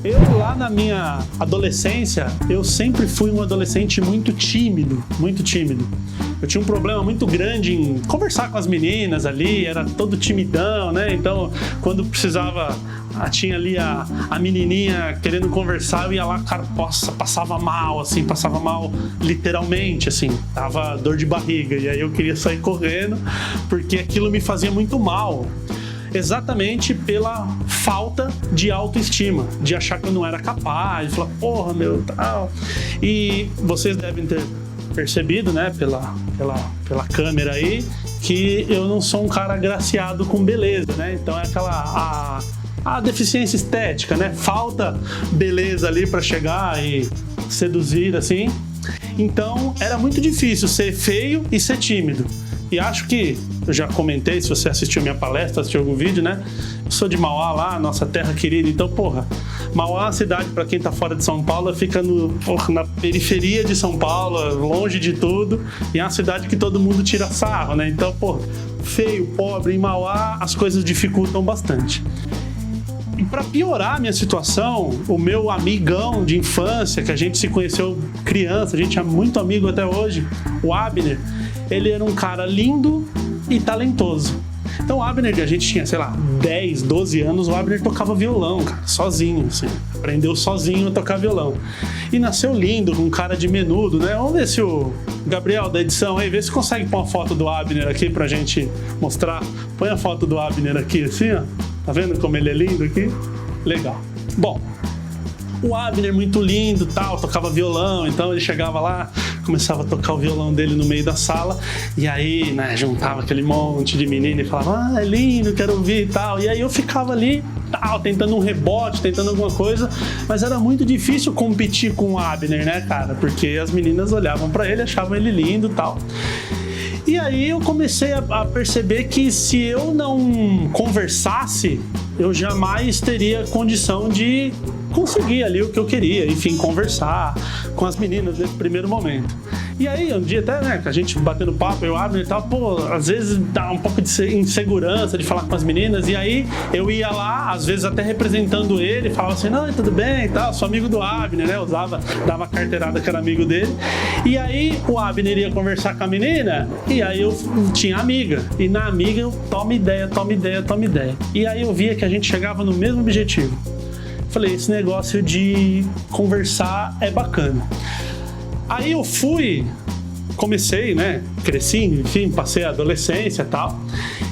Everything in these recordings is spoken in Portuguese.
Eu, lá na minha adolescência, eu sempre fui um adolescente muito tímido, muito tímido. Eu tinha um problema muito grande em conversar com as meninas ali, era todo timidão, né? Então, quando precisava, tinha ali a menininha querendo conversar, eu ia lá, cara, passava mal, assim, passava mal literalmente, assim, dava dor de barriga. E aí eu queria sair correndo, porque aquilo me fazia muito mal. Exatamente pela falta de autoestima, de achar que eu não era capaz, de falar, porra, meu, tal. E vocês devem ter percebido, né, pela câmera aí, que eu não sou um cara agraciado com beleza, né? Então é aquela a deficiência estética, né? Falta beleza ali para chegar e seduzir, assim. Então era muito difícil ser feio e ser tímido. E acho que, eu já comentei, se você assistiu minha palestra, assistiu algum vídeo, né? Eu sou de Mauá lá, nossa terra querida. Então, porra, Mauá é uma cidade, pra quem tá fora de São Paulo, fica na periferia de São Paulo, longe de tudo. E é uma cidade que todo mundo tira sarro, né? Então, porra, feio, pobre, em Mauá, as coisas dificultam bastante. E para piorar a minha situação, o meu amigão de infância, que a gente se conheceu criança, a gente é muito amigo até hoje, o Abner, ele era um cara lindo e talentoso. Então o Abner, a gente tinha, sei lá, 10, 12 anos, o Abner tocava violão, cara, sozinho, assim. Aprendeu sozinho a tocar violão. E nasceu lindo, com cara de menudo, né? Vamos ver se o Gabriel da edição aí, vê se consegue pôr uma foto do Abner aqui pra gente mostrar. Põe a foto do Abner aqui, assim, ó. Tá vendo como ele é lindo aqui? Legal. Bom, o Abner muito lindo, tal, tocava violão, então ele chegava lá, começava a tocar o violão dele no meio da sala, e aí, né, juntava aquele monte de menina e falava, é lindo, quero ouvir e tal. E aí eu ficava ali, tal, tentando um rebote, tentando alguma coisa, mas era muito difícil competir com o Abner, né, cara? Porque as meninas olhavam pra ele, achavam ele lindo e tal. E aí eu comecei a perceber que se eu não conversasse, eu jamais teria condição de conseguir ali o que eu queria, enfim, conversar com as meninas nesse primeiro momento. E aí, um dia até, né, a gente batendo papo, eu abro e tal, pô, às vezes dá um pouco de insegurança de falar com as meninas, e aí eu ia lá, às vezes até representando ele, falava assim, não, tudo bem e tal, sou amigo do Abner, né, dava carteirada que era amigo dele, e aí o Abner ia conversar com a menina, e aí eu tinha amiga, e na amiga eu tomo ideia, e aí eu via que a gente chegava no mesmo objetivo. Falei, esse negócio de conversar é bacana. Aí eu comecei, né, cresci, enfim, passei a adolescência e tal,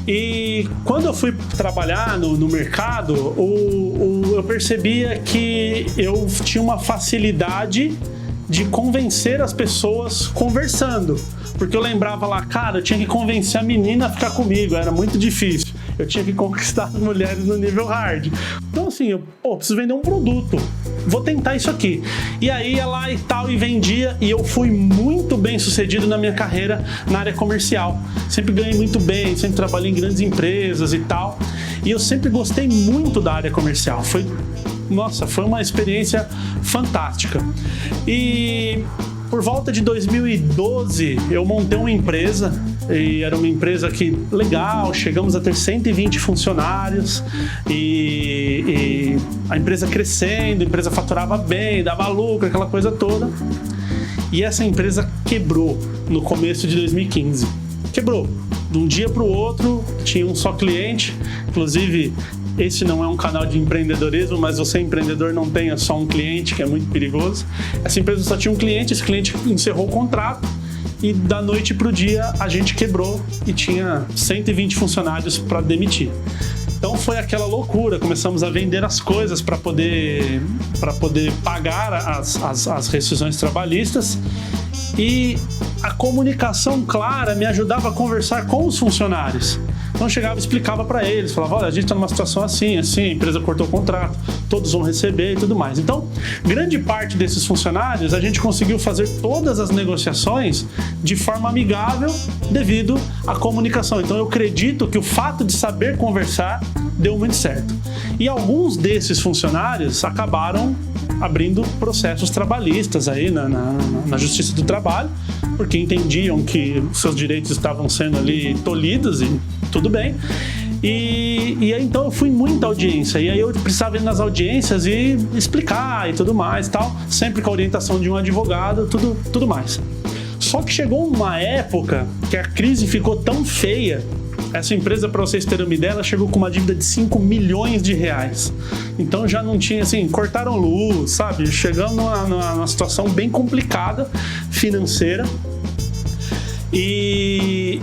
e quando eu fui trabalhar no mercado, eu percebia que eu tinha uma facilidade de convencer as pessoas conversando, porque eu lembrava lá, cara, eu tinha que convencer a menina a ficar comigo, era muito difícil. Eu tinha que conquistar as mulheres no nível hard. Então assim, eu preciso vender um produto. Vou tentar isso aqui. E aí ia lá e tal, e vendia. E eu fui muito bem sucedido na minha carreira na área comercial. Sempre ganhei muito bem, sempre trabalhei em grandes empresas e tal. E eu sempre gostei muito da área comercial. Foi uma experiência fantástica. E por volta de 2012, eu montei uma empresa, e era uma empresa que, legal, chegamos a ter 120 funcionários, e a empresa crescendo, a empresa faturava bem, dava lucro, aquela coisa toda. E essa empresa quebrou no começo de 2015. Quebrou. De um dia para o outro, tinha um só cliente, inclusive... Esse não é um canal de empreendedorismo, mas você empreendedor não tenha só um cliente, que é muito perigoso. Essa empresa só tinha um cliente, esse cliente encerrou o contrato e da noite para o dia a gente quebrou e tinha 120 funcionários para demitir. Então foi aquela loucura, começamos a vender as coisas para poder pagar as rescisões trabalhistas, e a comunicação clara me ajudava a conversar com os funcionários. Então eu chegava e explicava para eles, falava, olha, a gente está numa situação assim, a empresa cortou o contrato, todos vão receber e tudo mais. Então, grande parte desses funcionários, a gente conseguiu fazer todas as negociações de forma amigável devido à comunicação. Então eu acredito que o fato de saber conversar deu muito certo. E alguns desses funcionários acabaram abrindo processos trabalhistas aí na Justiça do Trabalho, porque entendiam que seus direitos estavam sendo ali tolhidos e tudo bem. E aí então eu fui muita audiência, e aí eu precisava ir nas audiências e explicar e tudo mais, tal, sempre com a orientação de um advogado, tudo mais. Só que chegou uma época que a crise ficou tão feia. Essa empresa, para vocês terem uma ideia, ela chegou com uma dívida de 5 milhões de reais. Então já não tinha, assim, cortaram luz, sabe? Chegando numa situação bem complicada financeira. E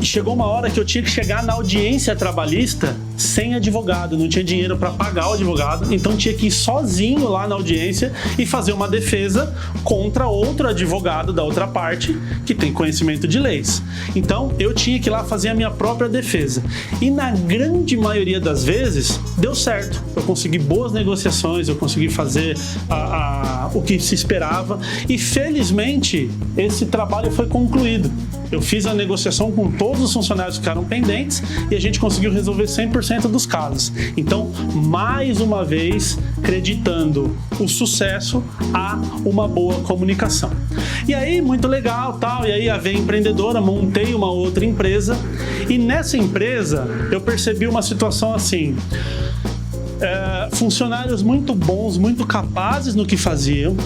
chegou uma hora que eu tinha que chegar na audiência trabalhista sem advogado, não tinha dinheiro para pagar o advogado, então tinha que ir sozinho lá na audiência e fazer uma defesa contra outro advogado da outra parte que tem conhecimento de leis. Então eu tinha que ir lá fazer a minha própria defesa. E na grande maioria das vezes deu certo. Eu consegui boas negociações, eu consegui fazer o que se esperava e felizmente esse trabalho foi concluído. Eu fiz a negociação com todos os funcionários que ficaram pendentes e a gente conseguiu resolver 100% dos casos. Então, mais uma vez, acreditando o sucesso a uma boa comunicação. E aí, muito legal, tal. E aí, a Veia Empreendedora, montei uma outra empresa. E nessa empresa, eu percebi uma situação assim... funcionários muito bons, muito capazes no que faziam.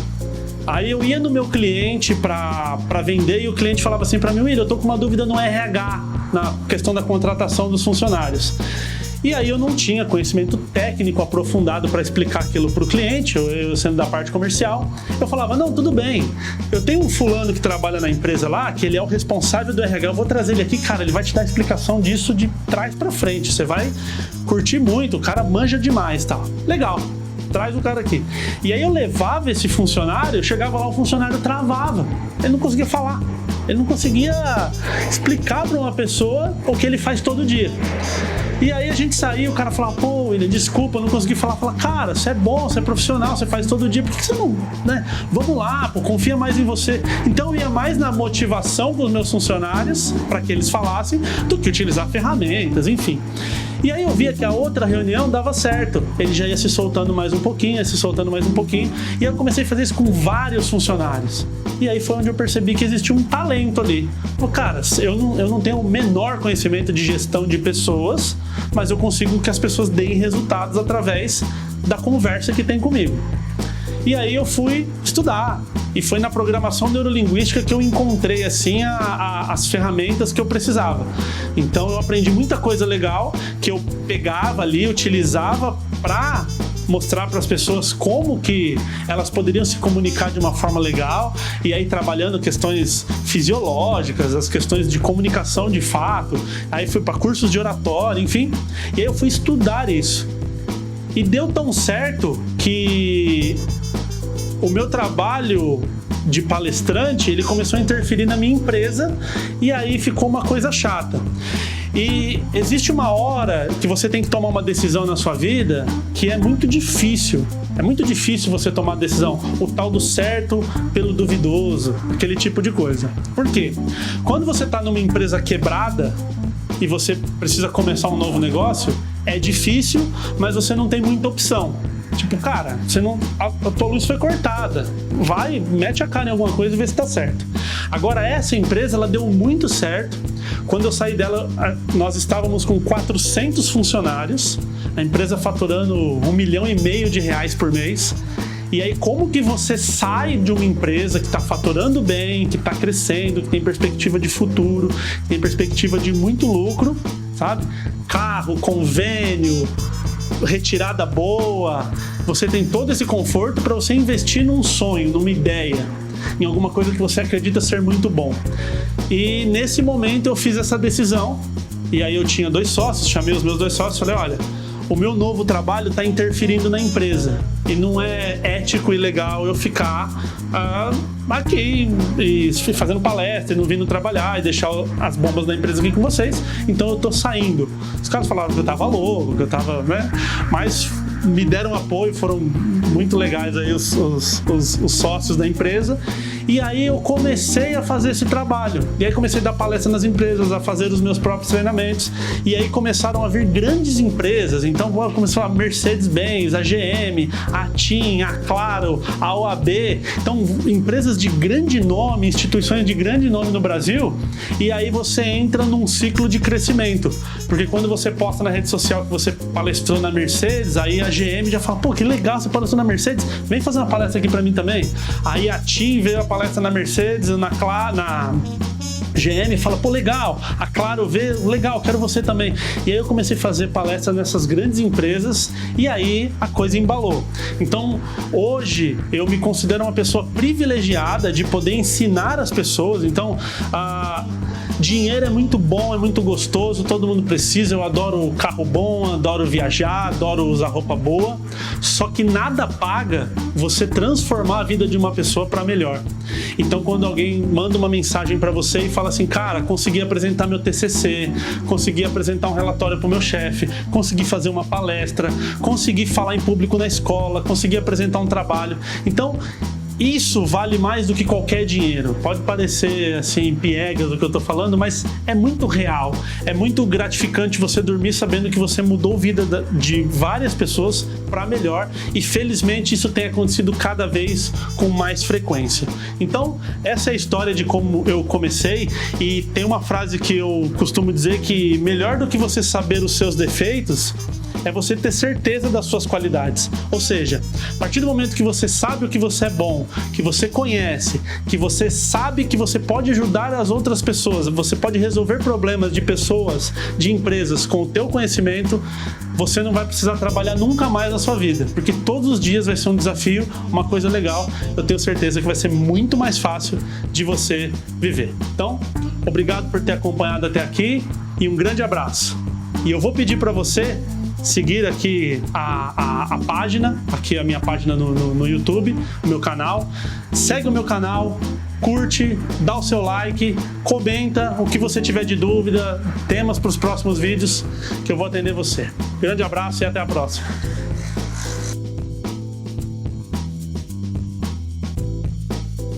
Aí eu ia no meu cliente para vender e o cliente falava assim para mim: William, eu tô com uma dúvida no RH, na questão da contratação dos funcionários. E aí eu não tinha conhecimento técnico aprofundado para explicar aquilo para o cliente, eu sendo da parte comercial. Eu falava: não, tudo bem, eu tenho um fulano que trabalha na empresa lá, que ele é o responsável do RH, eu vou trazer ele aqui, cara, ele vai te dar explicação disso de trás para frente, você vai curtir muito, o cara manja demais, tal. Legal. Traz o cara aqui. E aí eu levava esse funcionário, chegava lá, o funcionário travava. Ele não conseguia falar. Ele não conseguia explicar para uma pessoa o que ele faz todo dia. E aí a gente saía, o cara falava: pô, William, desculpa, eu não consegui falar. Fala: cara, você é bom, você é profissional, você faz todo dia, por que você não, né? Vamos lá, pô, confia mais em você. Então eu ia mais na motivação com os meus funcionários, para que eles falassem, do que utilizar ferramentas, enfim. E aí eu via que a outra reunião dava certo. Ele já ia se soltando mais um pouquinho, ia se soltando mais um pouquinho. E eu comecei a fazer isso com vários funcionários. E aí foi onde eu percebi que existia um talento ali. Pô, cara, eu não tenho o menor conhecimento de gestão de pessoas, mas eu consigo que as pessoas deem resultados através da conversa que tem comigo. E aí eu fui estudar. E foi na programação neurolinguística que eu encontrei assim as ferramentas que eu precisava. Então eu aprendi muita coisa legal que eu pegava ali, utilizava para mostrar para as pessoas como que elas poderiam se comunicar de uma forma legal, e aí trabalhando questões fisiológicas, as questões de comunicação de fato. Aí fui para cursos de oratória, enfim. E aí eu fui estudar isso. E deu tão certo que o meu trabalho de palestrante, ele começou a interferir na minha empresa, e aí ficou uma coisa chata. E existe uma hora que você tem que tomar uma decisão na sua vida que é muito difícil. É muito difícil você tomar a decisão, o tal do certo pelo duvidoso, aquele tipo de coisa. Por quê? Quando você está numa empresa quebrada e você precisa começar um novo negócio, é difícil, mas você não tem muita opção. Tipo, cara, a tua luz foi cortada. Vai, mete a cara em alguma coisa e vê se tá certo. Agora, essa empresa, ela deu muito certo. Quando eu saí dela, nós estávamos com 400 funcionários, a empresa faturando R$1,5 milhão de reais por mês. E aí, como que você sai de uma empresa que está faturando bem, que está crescendo, que tem perspectiva de futuro, que tem perspectiva de muito lucro, sabe? Carro, convênio, retirada boa, você tem todo esse conforto para você investir num sonho, numa ideia, em alguma coisa que você acredita ser muito bom. E nesse momento eu fiz essa decisão, e aí eu tinha 2 sócios, chamei os meus 2 sócios e falei: olha, o meu novo trabalho está interferindo na empresa e não é ético e legal eu ficar aqui e fazendo palestra e não vindo trabalhar e deixar as bombas da empresa aqui com vocês, então eu tô saindo. Os caras falaram que eu tava louco, que eu tava, né? Mas me deram apoio, foram muito legais aí os sócios da empresa, E aí eu comecei a fazer esse trabalho. E aí comecei a dar palestra nas empresas, a fazer os meus próprios treinamentos. E aí começaram a vir grandes empresas. Então começou a Mercedes-Benz, a GM, a TIM, a Claro, a OAB. Então empresas de grande nome, instituições de grande nome no Brasil. E aí você entra num ciclo de crescimento. Porque quando você posta na rede social que você palestrou na Mercedes, aí a GM já fala, pô, que legal, você palestrou na Mercedes, vem fazer uma palestra aqui pra mim também. Aí a TIM veio a palestra na Mercedes, na GM, fala, pô, legal, a Claro vê, legal, quero você também. E aí eu comecei a fazer palestra nessas grandes empresas e aí a coisa embalou. Então, hoje eu me considero uma pessoa privilegiada de poder ensinar as pessoas. Então, dinheiro é muito bom, é muito gostoso, todo mundo precisa, eu adoro carro bom, adoro viajar, adoro usar roupa boa, só que nada paga você transformar a vida de uma pessoa para melhor. Então quando alguém manda uma mensagem para você e fala assim, cara, consegui apresentar meu TCC, consegui apresentar um relatório para o meu chefe, consegui fazer uma palestra, consegui falar em público na escola, consegui apresentar um trabalho. Então, isso vale mais do que qualquer dinheiro. Pode parecer assim piegas do que eu tô falando, mas é muito real. É muito gratificante você dormir sabendo que você mudou a vida de várias pessoas para melhor, e felizmente isso tem acontecido cada vez com mais frequência. Então, essa é a história de como eu comecei, e tem uma frase que eu costumo dizer que melhor do que você saber os seus defeitos é você ter certeza das suas qualidades. Ou seja, a partir do momento que você sabe o que você é bom, que você conhece, que você sabe que você pode ajudar as outras pessoas, você pode resolver problemas de pessoas, de empresas com o teu conhecimento, você não vai precisar trabalhar nunca mais na sua vida, porque todos os dias vai ser um desafio, uma coisa legal. Eu tenho certeza que vai ser muito mais fácil de você viver. Então, obrigado por ter acompanhado até aqui e um grande abraço. E eu vou pedir para você seguir aqui a página, aqui a minha página no YouTube, o meu canal. Segue o meu canal, curte, dá o seu like, comenta o que você tiver de dúvida, temas para os próximos vídeos que eu vou atender você. Grande abraço e até a próxima.